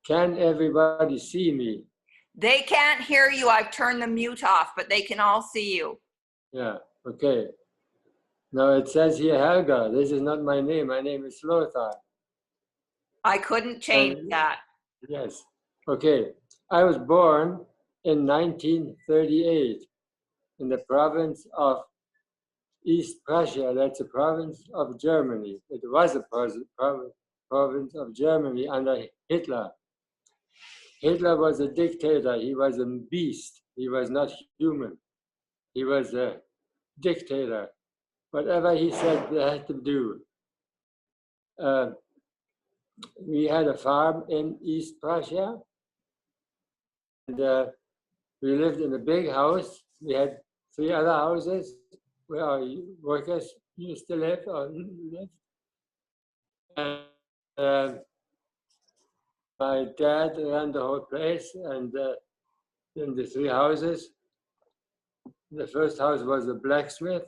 can everybody see me? They can't hear you. I've turned the mute off, but they can all see you. Yeah, okay. Now it says here Helga. This is not my name. My name is Lothar. I couldn't change that. Yes. Okay. I was born in 1938 in the province of East Prussia. That's a province of Germany. It was a province of Germany under Hitler. Hitler was a dictator. He was a beast. He was not human. He was a dictator. Whatever he said, they had to do. We had a farm in East Prussia, and we lived in a big house. We had 3 other houses where our workers used to live or lived. And my dad ran the whole place, and in the 3 houses, the first house was a blacksmith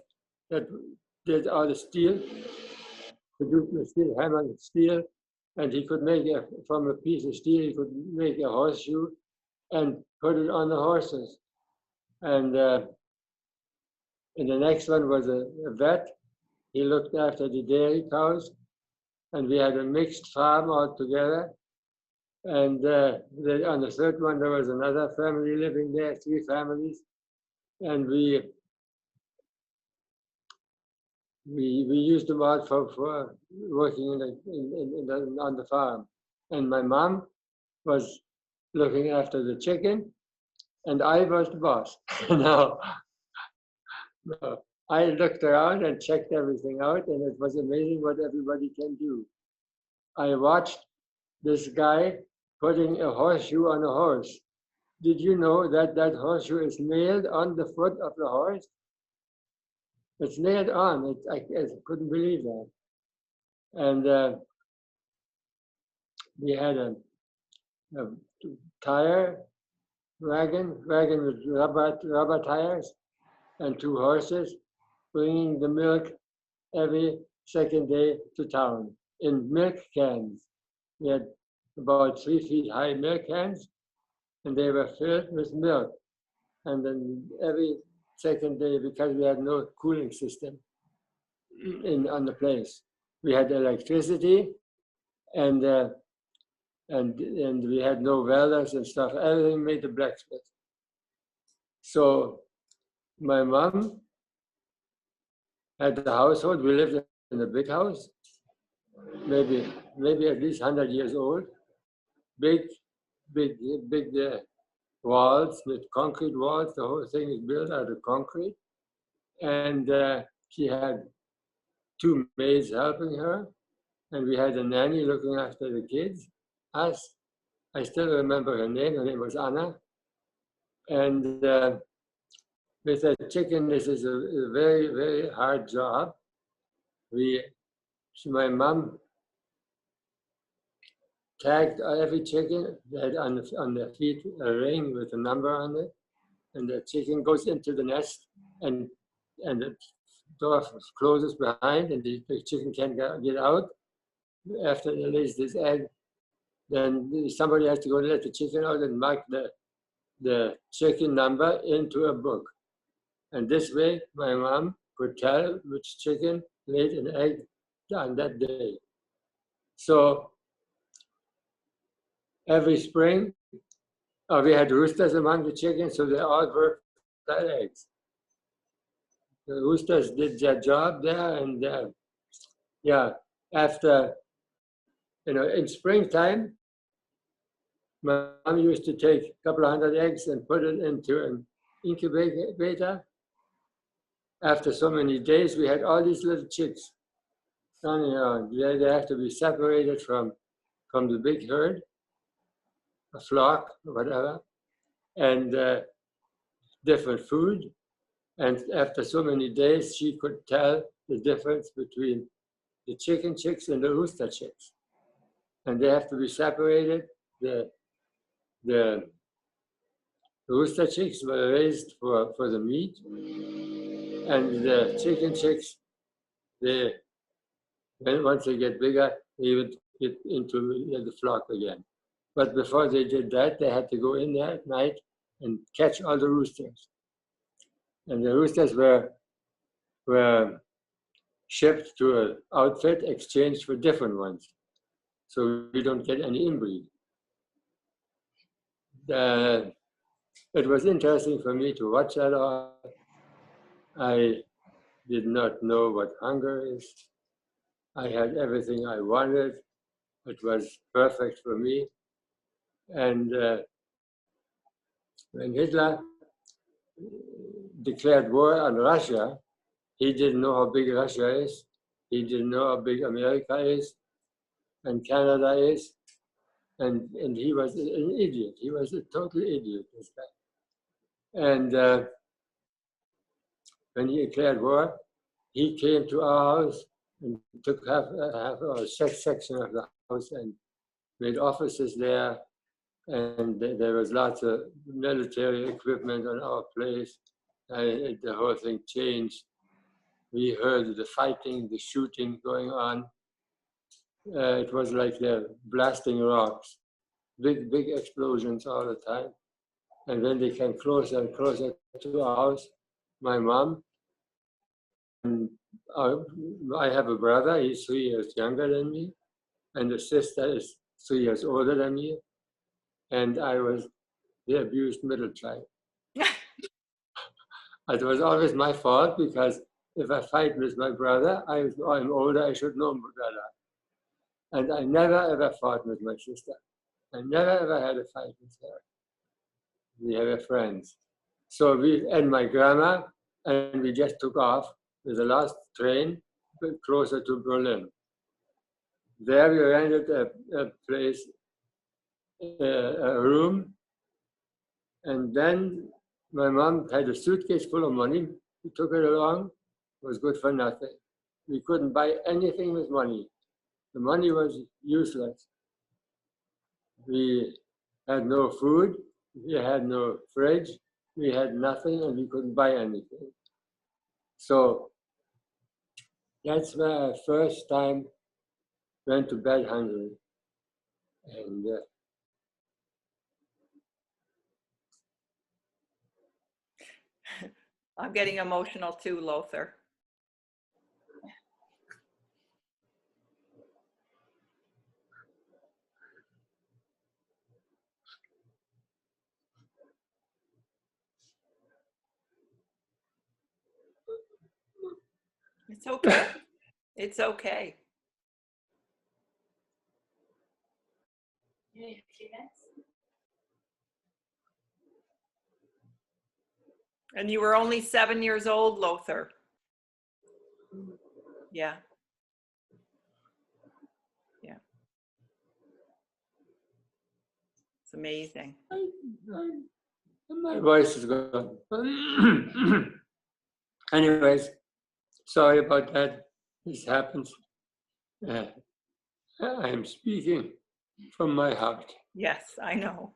that did all the steel, produced the steel, hammer and steel, and he could make from a piece of steel, he could make a horseshoe and put it on the horses. And the next one was a vet. He looked after the dairy cows, and we had a mixed farm altogether. And on the third one, there was another family living there, 3 families. And we used them out for working on the farm. And my mom was looking after the chicken, and I was the boss. Now, I looked around and checked everything out, and it was amazing what everybody can do. I watched this guy putting a horseshoe on a horse. Did you know that that horseshoe is nailed on the foot of the horse? It's nailed on. I couldn't believe that. And we had a tire wagon with rubber tires, and 2 horses bringing the milk every second day to town in milk cans. We had about 3 feet high milk cans, and they were filled with milk. And then every second day, because we had no cooling system on the place, we had electricity, and we had no welders and stuff. Everything made the blacksmith. So my mom had the household. We lived in a big house, maybe at least 100 years old. Big walls with concrete walls. The whole thing is built out of concrete. And she had 2 maids helping her, and we had a nanny looking after the kids. Us, I still remember her name. Her name was Anna. And with a chicken, this is a very, very hard job. My mom tagged every chicken that on the feet a ring with a number on it, and the chicken goes into the nest, and the door closes behind, and the chicken can't get out. After it lays this egg, then somebody has to go and let the chicken out and mark the chicken number into a book. And this way, my mom could tell which chicken laid an egg on that day. So every spring, we had roosters among the chickens, so they all worked their eggs. The roosters did their job there, and after, in springtime, my mom used to take a couple of 100 eggs and put it into an incubator. After so many days, we had all these little chicks running around. They have to be separated from the big herd, a flock, or whatever, and different food. And after so many days, she could tell the difference between the chicken chicks and the rooster chicks. And they have to be separated. The rooster chicks were raised for the meat, and the chicken chicks, once they get bigger, they would get into the flock again. But before they did that, they had to go in there at night and catch all the roosters. And the roosters were shipped to an outfit, exchanged for different ones. So we don't get any inbreed. It was interesting for me to watch that all. I did not know what hunger is. I had everything I wanted. It was perfect for me. And when Hitler declared war on Russia, he didn't know how big Russia is. He didn't know how big America is and Canada is. And he was an idiot. He was a total idiot, this guy. And when he declared war, he came to our house and took half a section of the house and made offices there. And there was lots of military equipment on our place. The whole thing changed. We heard the fighting, the shooting going on. It was like they're blasting rocks, big explosions all the time. And when they came closer and closer to our house, my mom, and I have a brother, he's 3 years younger than me, and a sister is 3 years older than me, and I was the abused middle child. It was always my fault because if I fight with my brother, I'm older, I should know my brother. And I never ever fought with my sister. I never ever had a fight with her. We were friends. So and my grandma, and we just took off with the last train closer to Berlin. There we rented a place, a room, and then my mom had a suitcase full of money. We took it along. It was good for nothing. We couldn't buy anything with money. The money was useless. We had no food. We had no fridge. We had nothing, and we couldn't buy anything. So that's where I first time went to bed hungry. And I'm getting emotional too, Lothar. It's okay. It's okay. And you were only 7 years old, Lothar. Yeah. Yeah. It's amazing. My voice is gone. Anyways, sorry about that. This happens. I'm speaking from my heart. Yes, I know.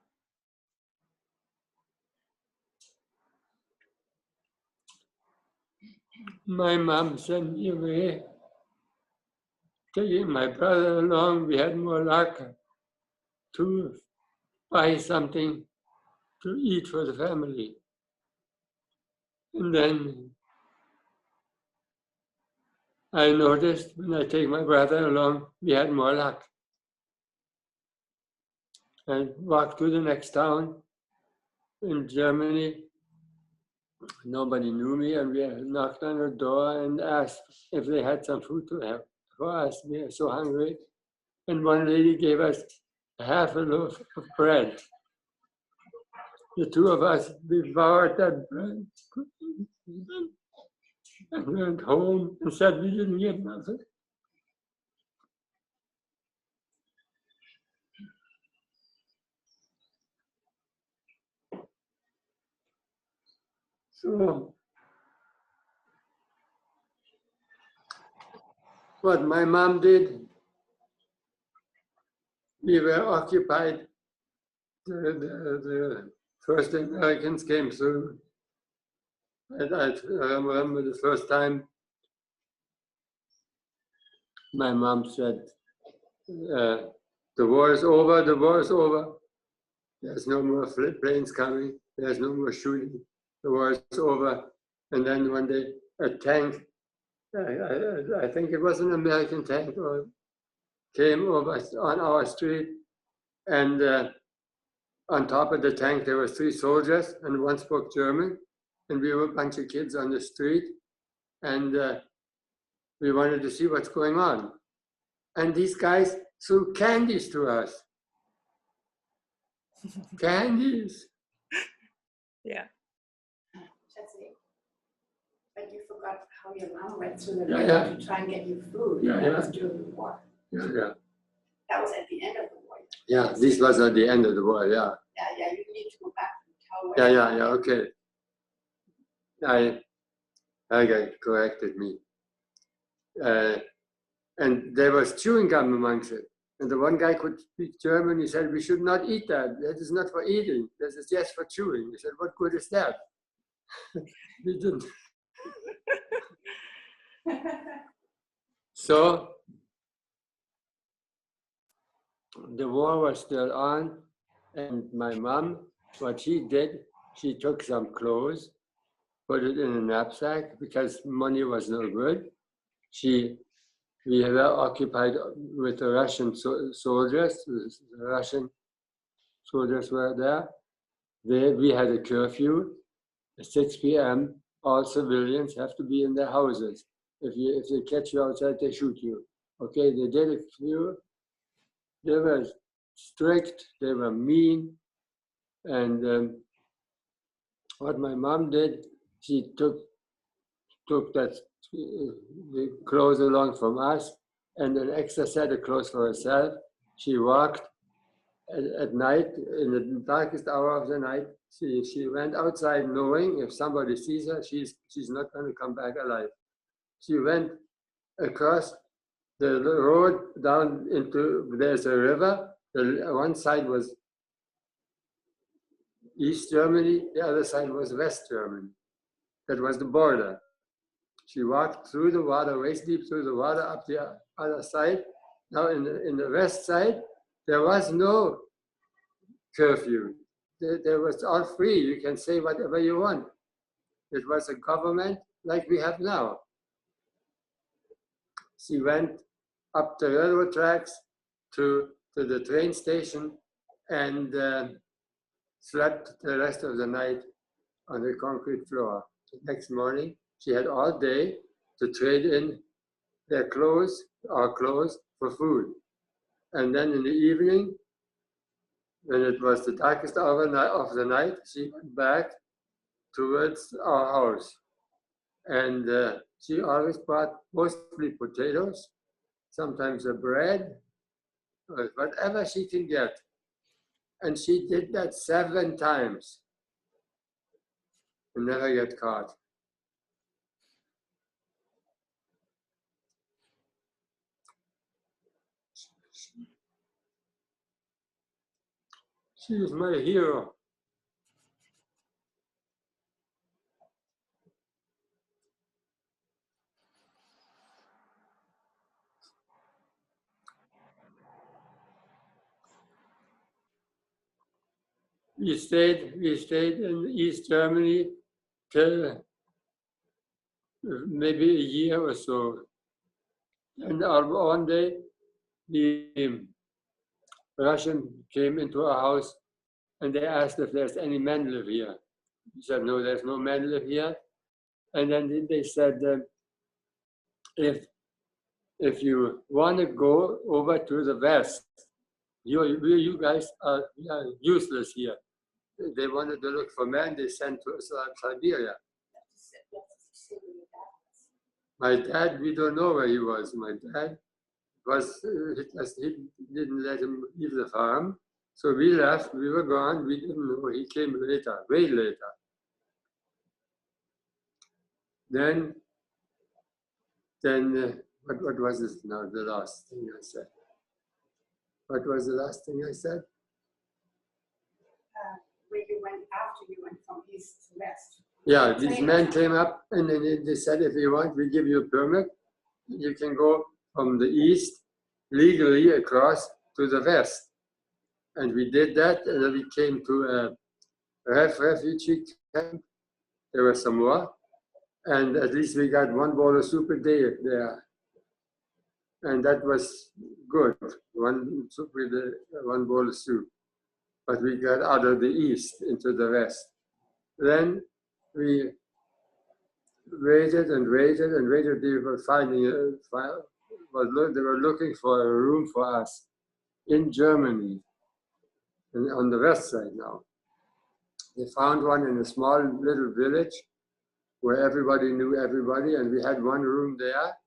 My mom sent me away, taking my brother along. We had more luck to buy something to eat for the family. And then I noticed when I take my brother along, we had more luck. I walked to the next town in Germany. Nobody knew me, and we knocked on the door and asked if they had some food to have for us. We were so hungry. And one lady gave us half a loaf of bread. The two of us devoured that bread and went home and said we didn't get nothing. So what my mom did, we were occupied. The first Americans came through. And I remember the first time my mom said, The war is over, the war is over. There's no more planes coming, there's no more shooting. The war is over. And then one day, a tank, I think it was an American tank, came over on our street, and on top of the tank there were 3 soldiers, and one spoke German, and we were a bunch of kids on the street, and we wanted to see what's going on. And these guys threw candies to us. Candies. Yeah. Jesse, but you forgot how your mom went through the Yeah, river to try and get you food. Yeah, That yeah. was during the war. Yeah. That was at the end of the war. Yeah, this was at the end of the war, yeah. Yeah, you need to go back and tell where. Yeah, okay. I got corrected me. And there was chewing gum amongst it. And the one guy could speak German. He said, we should not eat that. That is not for eating. This is just for chewing. He said, what good is that? We didn't. So the war was still on. And my mom, what she did, she took some clothes, put it in a knapsack because money was no good. We were occupied with the Russian soldiers. The Russian soldiers were there. We had a curfew. At 6 p.m., all civilians have to be in their houses. If they catch you outside, they shoot you. Okay, they did a few. They were strict. They were mean. And what my mom did, she took that the clothes along from us and an extra set of clothes for herself. She walked at night, in the darkest hour of the night. She went outside knowing if somebody sees her, she's not going to come back alive. She went across the road down into, there's a river. One side was East Germany, the other side was West Germany. That was the border. She walked through the water, waist deep through the water, up the other side. Now in the west side, there was no curfew. There was all free. You can say whatever you want. It was a government like we have now. She went up the railroad tracks to the train station and slept the rest of the night on the concrete floor. The next morning, she had all day to trade in their clothes, our clothes, for food. And then in the evening, when it was the darkest hour of the night, she went back towards our house. And she always brought mostly potatoes, sometimes a bread, or whatever she can get. And she did that 7 times and never get caught. She is my hero. We stayed in East Germany till maybe a year or so. And one day, the Russian came into our house and they asked if there's any men live here. We said, no, there's no men live here. And then they said, if you want to go over to the west, you guys are useless here. They wanted to look for men, they sent to Siberia. My dad, we don't know where he was. My dad he didn't let him leave the farm. So we left, we were gone, we didn't know. He came later, way later. Then what was this now, the last thing I said? What was the last thing I said? Where you went after you went from east to west. Yeah, these men came up and then they said, if you want, we give you a permit. You can go from the east legally across to the west. And we did that, and then we came to a refugee camp. There were some more, and at least we got one bowl of soup a day there. And that was good, one soup with one bowl of soup. But we got out of the east into the west. Then we waited and waited and waited. They were finding they were looking for a room for us in Germany, on the west side now. They found one in a small little village where everybody knew everybody, and we had one room there.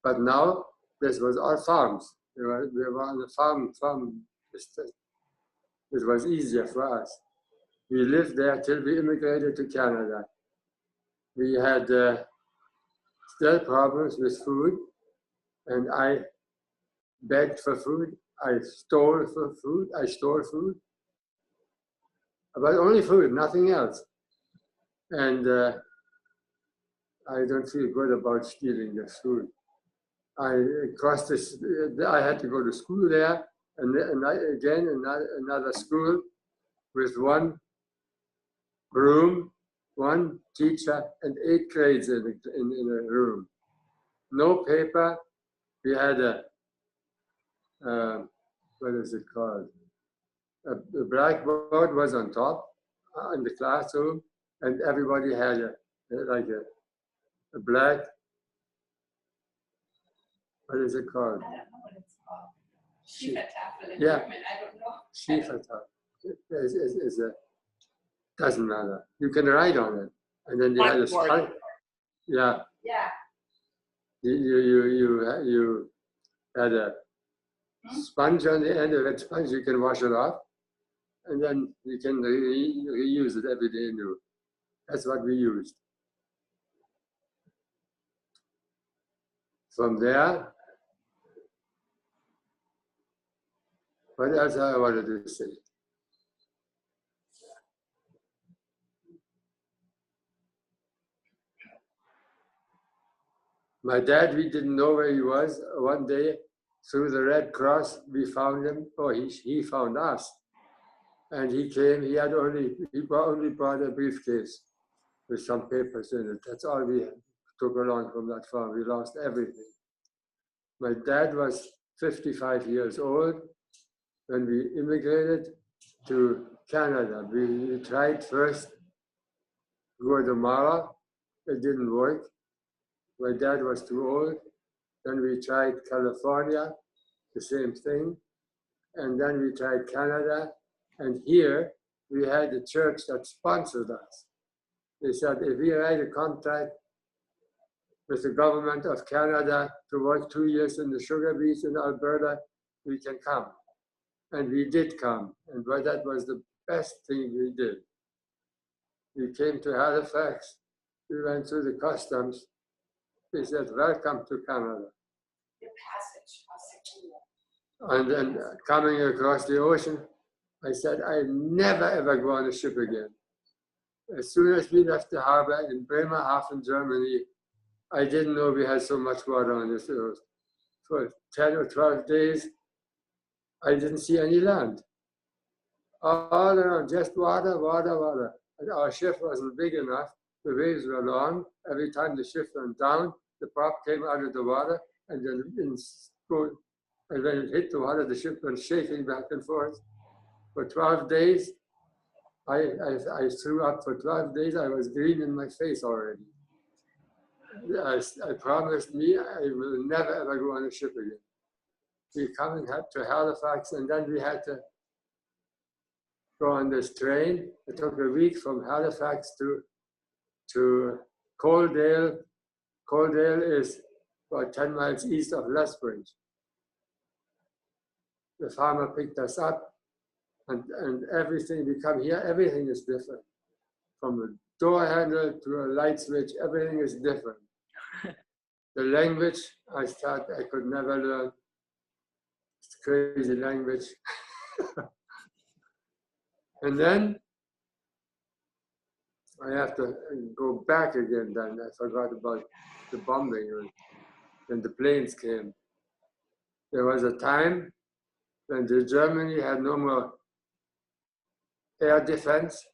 But now this was all farms. We were on the farm estate. It was easier for us. We lived there till we immigrated to Canada. We had still problems with food, and I begged for food. I stole for food. I stole food, but only food, nothing else. And I don't feel good about stealing this food. I crossed this. I had to go to school there, and again another school with one room, one teacher, and 8 grades in a room. No paper. We had a what is it called? A blackboard was on top in the classroom, and everybody had a black. What is it called? I don't know what it's called. Schiefertafel in Yeah. German, I don't know. Schiefertafel is a, doesn't matter. You can write on it, and then you had a Blackboard. sponge. Yeah, Yeah. you had a sponge on the end of that sponge. You can wash it off, and then you can reuse it every day new. That's what we used. From there, what else I wanted to say? My dad, we didn't know where he was. One day, through the Red Cross, we found him. Oh, he found us. And he came, he only brought a briefcase with some papers in it. That's all we took along from that farm. We lost everything. My dad was 55 years old when we immigrated to Canada. We tried first Guatemala. It didn't work. My dad was too old. Then we tried California, the same thing. And then we tried Canada. And here we had a church that sponsored us. They said, if we write a contract with the government of Canada to work 2 years in the sugar beets in Alberta, we can come. And we did come. And that was the best thing we did. We came to Halifax. We went through the customs. They said, welcome to Canada. Your passage was secure. And then coming across the ocean, I said, I never ever go on a ship again. As soon as we left the harbor in Bremerhaven, Germany, I didn't know we had so much water on this earth. For 10 or 12 days, I didn't see any land. All around, just water, water, water. And our ship wasn't big enough. The waves were long. Every time the ship went down, the prop came out of the water, and then and when it hit the water, the ship went shaking back and forth. For 12 days, I threw up for 12 days. I was green in my face already. I promised me I will never ever go on a ship again. We come to Halifax, and then we had to go on this train. It took a week from Halifax to Coaldale. Coaldale is about 10 miles east of Lethbridge. The farmer picked us up, and everything, we come here, everything is different. From a door handle to a light switch, everything is different. The language, I thought I could never learn. It's crazy language. And then I have to go back again then. I forgot about the bombing when the planes came. There was a time when Germany had no more air defense,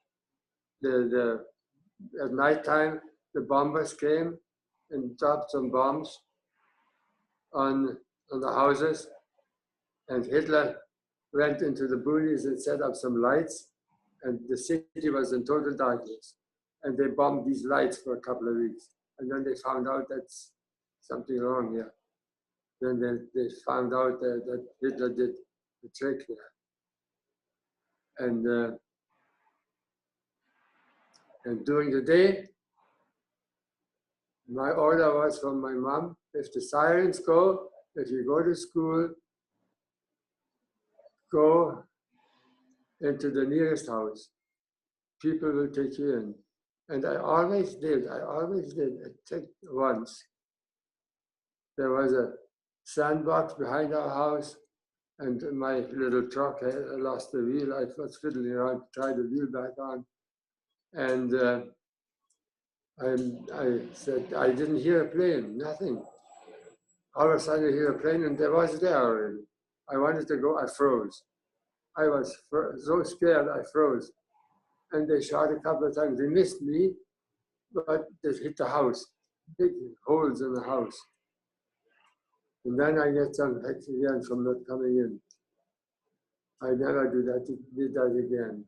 at night time, the bombers came and dropped some bombs on the houses, and Hitler went into the boonies and set up some lights, and the city was in total darkness. And they bombed these lights for a couple of weeks. And then they found out that's something wrong here. Then they found out that Hitler did the trick there. And during the day, my order was from my mom, if the sirens go, if you go to school, go into the nearest house. People will take you in. And I always did. Except once. There was a sandbox behind our house, and my little truck had lost the wheel. I was fiddling around to try the wheel back on. And I said, I didn't hear a plane, nothing. All of a sudden I hear a plane, and there was there already. I wanted to go, I froze. I was so scared, I froze. And they shot a couple of times. They missed me, but they hit the house, big holes in the house. And then I get some heck again from not coming in. I never did that again.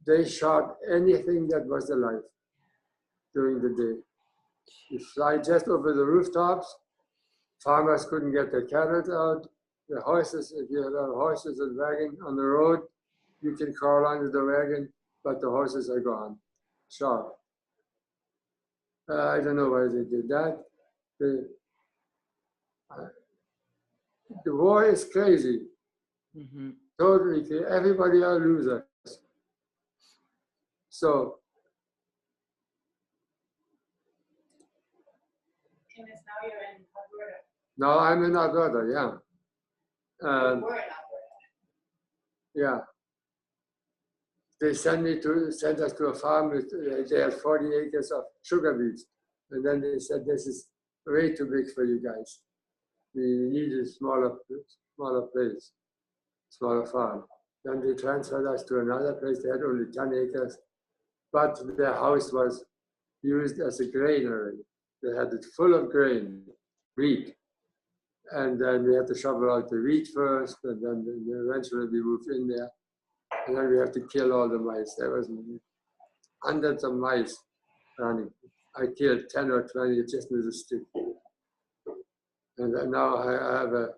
They shot anything that was alive during the day. You fly just over the rooftops. Farmers couldn't get their cattle out. The horses, if you have horses and wagon on the road, you can crawl under the wagon, but the horses are gone, shot. I don't know why they did that. The war is crazy. Mm-hmm. Totally crazy. Everybody are losers. So, And it's now you're in Alberta. now I'm in Alberta, yeah. You were in Alberta. Yeah. They sent us to a farm with, they had 40 acres of sugar beets. And then they said, this is way too big for you guys. We need a smaller place, smaller farm. Then they transferred us to another place. They had only 10 acres, but their house was used as a granary. They had it full of grain, wheat. And then we had to shovel out the wheat first, and then eventually we moved in there. And then we have to kill all the mice. There was hundreds of mice running. I killed 10 or 20 just with a stick. And now I have a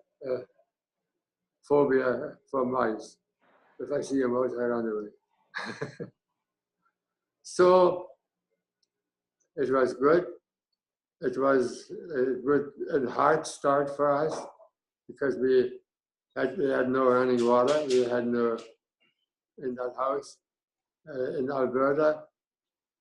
phobia for mice. If I see a mouse, I run away. So it was good. It was a good and hard start for us because we had no running water. We had no in that house in Alberta.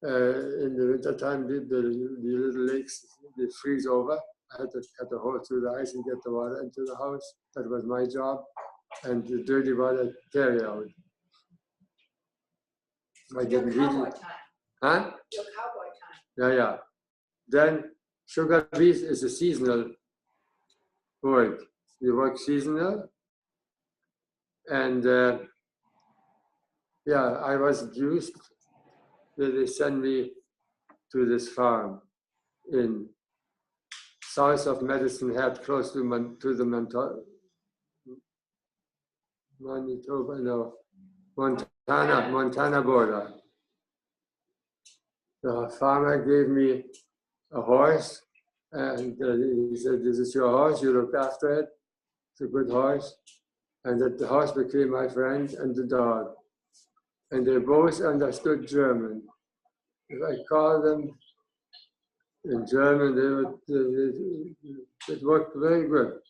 In the wintertime, the little lakes, they freeze over. I had to cut a hole through the ice and get the water into the house. That was my job. And the dirty water carry out. I Your didn't cowboy really. time. Huh? Your cowboy time. Yeah. Then sugar beet is a seasonal work. You work seasonal. And I was used. They sent me to this farm in south of Medicine Hat, close to the Montana border. The farmer gave me a horse, and he said, "This is your horse. You look after it. It's a good horse." And that the horse became my friend and the dog. And they both understood German. If I called them in German, it worked very good.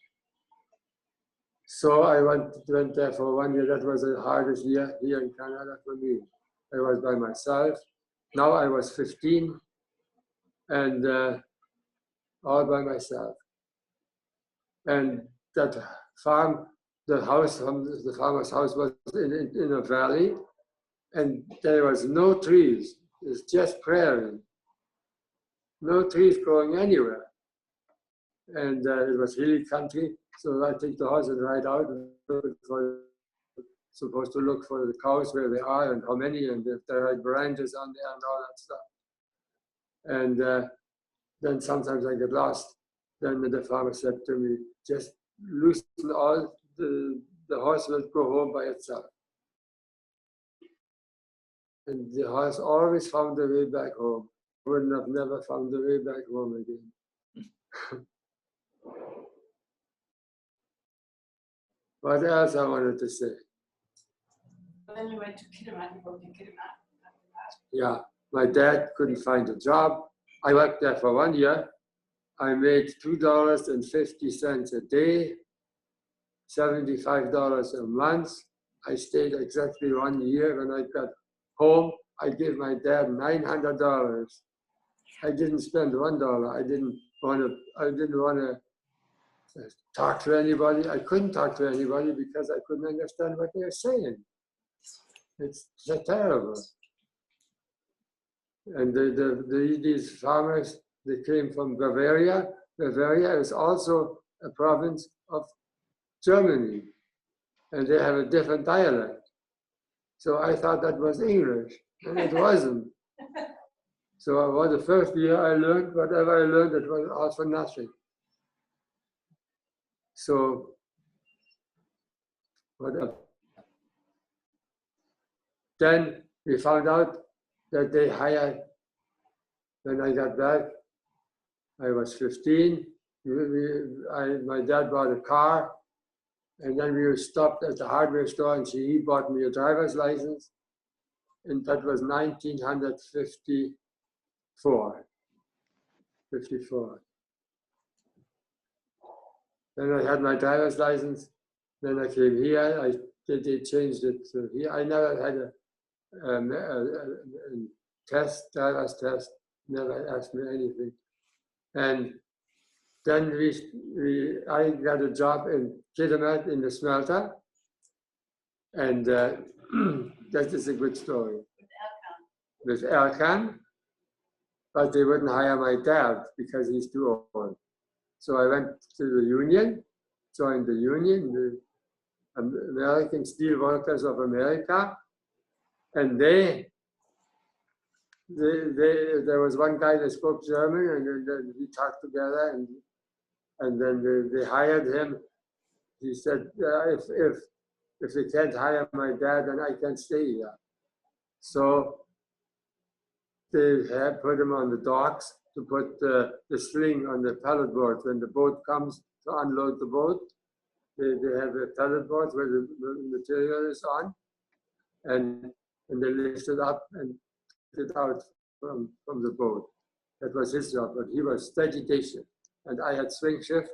So I went there for 1 year. That was the hardest year here in Canada for me. I was by myself. Now I was 15 and all by myself. And that farm, the farmer's house was in a valley, and there was no trees. It's just prairie. No trees growing anywhere. and it was hilly country. So I take the horse and ride out, and supposed to look for the cows where they are and how many, and if there are branches on there and all that stuff. And then sometimes I get lost. Then the farmer said to me, just loosen all, the horse will go home by itself. And the horse always found the way back home. Wouldn't have never found the way back home again. What else I wanted to say? Then you went to Kidderminster, you worked in Kidderminster. Yeah, my dad couldn't find a job. I worked there for 1 year. I made $2.50 a day, $75 a month. I stayed exactly 1 year. When I got home, I gave my dad $900. I didn't spend $1. I didn't want to talk to anybody. I couldn't talk to anybody because I couldn't understand what they were saying. It's terrible. And these farmers, they came from Bavaria. Bavaria is also a province of Germany, and they have a different dialect. So I thought that was English, and it wasn't. So the first year I learned whatever I learned, it was all for nothing. So what else? Then we found out that they hired, when I got back, I was 15. My dad bought a car, and then we stopped at the hardware store, and he bought me a driver's license, and that was 1954. 54. Then I had my driver's license. Then I came here. They changed it to here. I never had a driver's test. Never asked me anything. And then I got a job in Kidderminster in the smelter, and that is a good story. With Erkan, but they wouldn't hire my dad because he's too old. So I went to the union, joined the union, the American Steel Workers of America, and there was one guy that spoke German, and then we talked together, and then they hired him. He said, if they can't hire my dad, then I can stay here. So they had put him on the docks to put the sling on the pallet board. When the boat comes to unload the boat, they have a pallet board where the material is on, and they lift it up and take it out from the boat. That was his job, but he was steady day shift. And I had swing shift.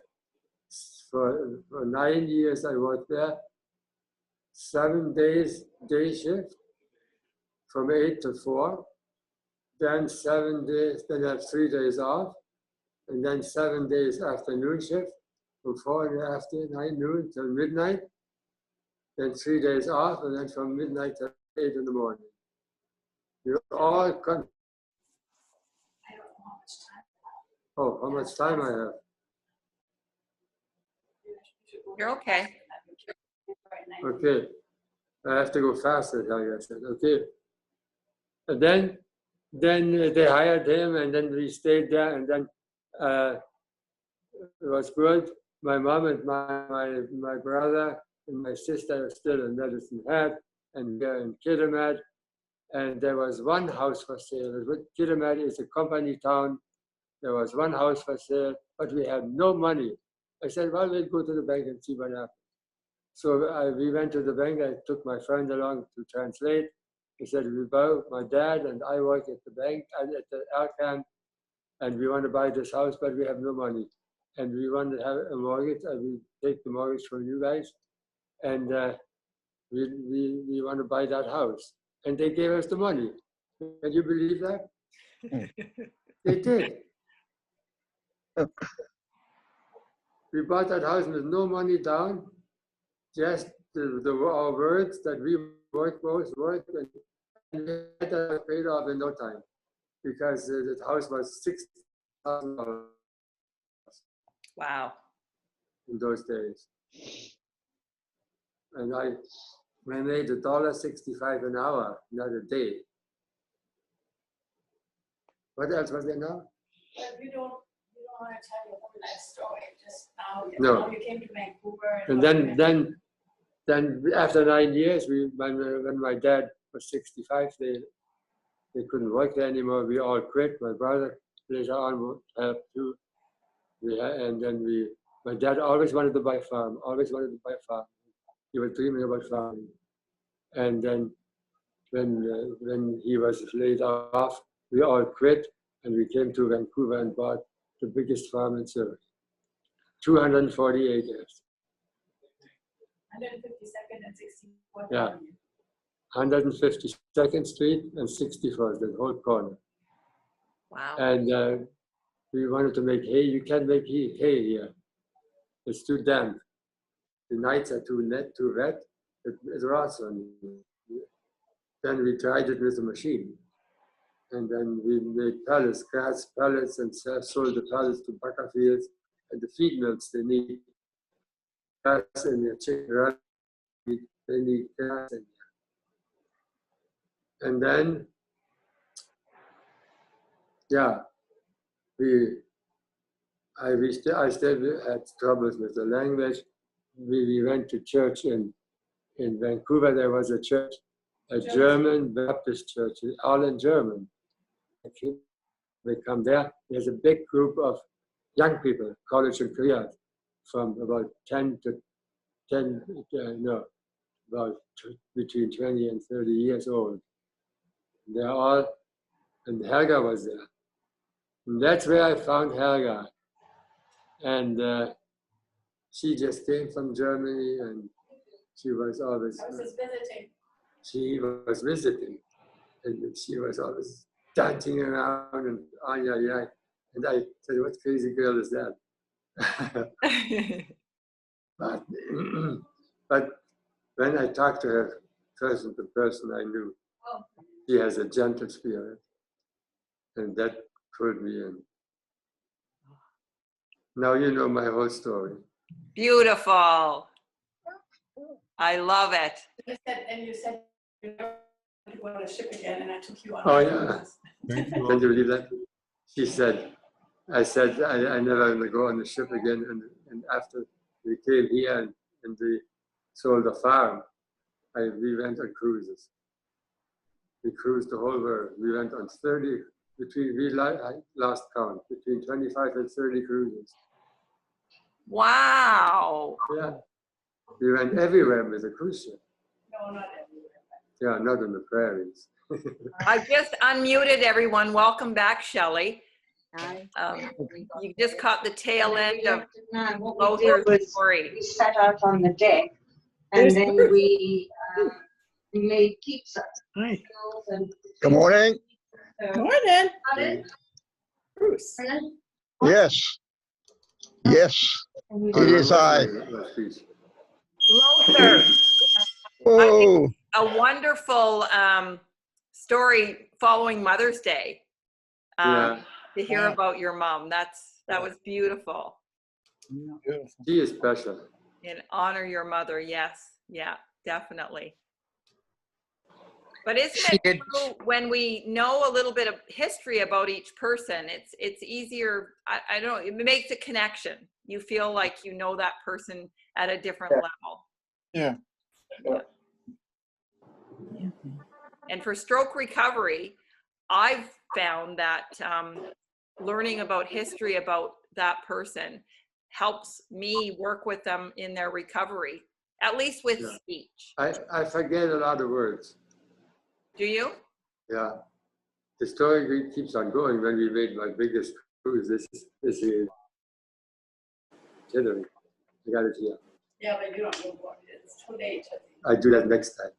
For 9 years I worked there, 7 days day shift from 8 to 4, then 7 days, then I have 3 days off, and then 7 days afternoon shift from 4 in the afternoon, noon till midnight, then 3 days off, and then from midnight to 8 in the morning. You're all I don't know how much time. Oh, how much time I have? You're okay. Okay, I have to go faster, I said. Okay, and then they hired him, and then we stayed there, and then it was good. My mom and my brother and my sister are still in Medicine Hat and here in Kidderminster, and there was one house for sale. Kidderminster is a company town. There was one house for sale, but we had no money. I said, well, we'll go to the bank and see what happens. So we went to the bank. I took my friend along to translate. He said, we both, my dad and I work at the bank, at the Alcan, and we want to buy this house, but we have no money. And we want to have a mortgage. I will take the mortgage from you guys. And we want to buy that house. And they gave us the money. Can you believe that? They did. We bought that house with no money down, just our words that we both worked, and we had that paid off in no time, because the house was $6,000. Wow. in those days. And I made $1.65 an hour, not a day. What else was there now? But you don't want to tell your whole life story, just now. No. Now you came to Vancouver. And then after 9 years, when my dad was 65, they couldn't work there anymore. We all quit. My brother later on helped too. And then my dad always wanted to buy a farm, always wanted to buy a farm. He was dreaming about farming. And then when he was laid off, we all quit and we came to Vancouver and bought the biggest farm in Zurich, 240 acres. 152nd and 64th. Yeah. 152nd Street and 64th, the whole corner. Wow. And we wanted to make hay. You can't make hay here. It's too damp. The nights are too wet. It rots on you. Then we tried it with a machine. And then we made pellets, grass pellets, and sold the pellets to Backer Fields and the feed mills. They need grass in their chicken run. They need grass in there. And then, yeah, I still had troubles with the language. We went to church in Vancouver. There was a church, a German Baptist church, all in German. They come there. There's a big group of young people, college and careers, from about 10 to 10, between 20 and 30 years old. They're all, and Helga was there. And that's where I found Helga. And she just came from Germany, and she was always. I was just visiting. She was visiting, and she was always dancing around and yeah. And I said, "What crazy girl is that?" but when I talked to her person to person, I knew she has a gentle spirit, and that pulled me in. Now you know my whole story. Beautiful. I love it. You said you go on a ship again, and I took you on. Oh yeah. Can you believe that? She said, I said, I never will go on the ship again. And after we came here and we sold the farm, we went on cruises. We cruised the whole world. We went on 30, I lost count, between 25 and 30 cruises. Wow. Yeah. We went everywhere with a cruise ship. No, not everywhere. Yeah, not on the prairies. I just unmuted everyone. Welcome back, Shelley. Hi. You just caught the tail end of What we did Lothar's was story. we sat out on the deck and then we made pizza. Hi. Good morning. Morning. Bruce. Yes. Yes, it is I. Lothar, Oh, a wonderful story following Mother's Day. Yeah. To hear about your mom. That was beautiful. She is special. And honor your mother. Yes. Yeah, definitely. But isn't it true when we know a little bit of history about each person, it's easier, I don't know, it makes a connection. You feel like you know that person at a different level. yeah. And for stroke recovery, I've found that learning about history about that person helps me work with them in their recovery, at least with speech. I forget a lot of words. Do you? Yeah. The story keeps on going. When we made my biggest cruise, this is itinerary. I got it here. Yeah, but you don't know what it is. It's too late. I do that next time.